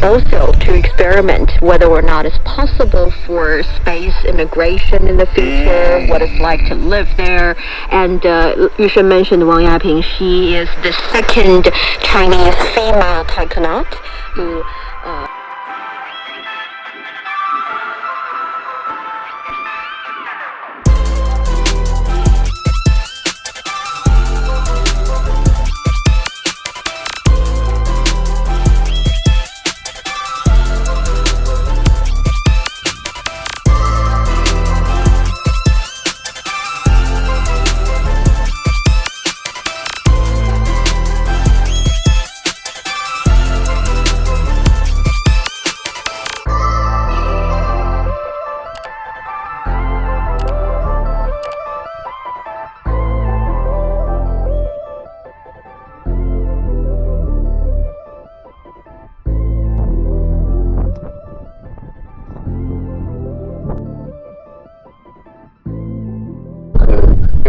also to experiment whether or not it's possible for space immigration in the future, what it's like to live there. And you should mention Wang Yaping. She is the second Chinese female taikonaut who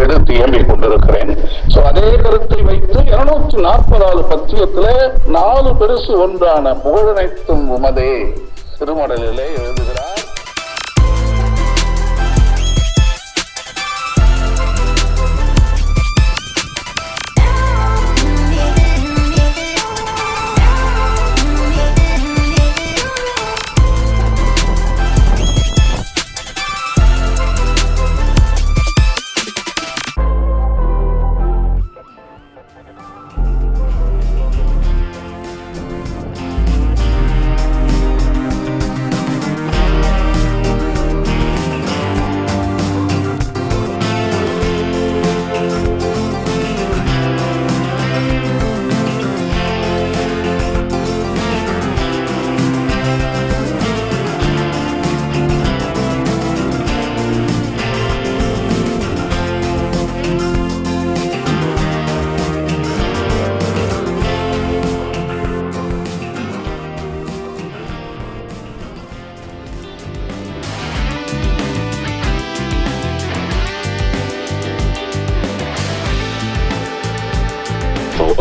எடுத்து iambic கொண்டிருக்கிறேன். அதே கருத்தை வைத்து 240 பத்தியத்திலே 4 பெருசு ஒன்றான புகழனைத்தும் உமதே திருமடலிலே எழுதுகிறார்.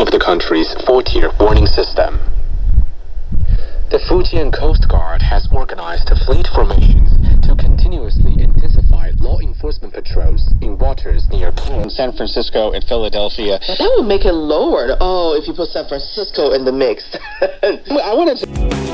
Of the country's 4-tier warning system. The Fujian Coast Guard has organized fleet formations to continuously intensify law enforcement patrols in waters near San Francisco and Philadelphia. That would make it lower. Oh, if you put San Francisco in the mix. I wanted to...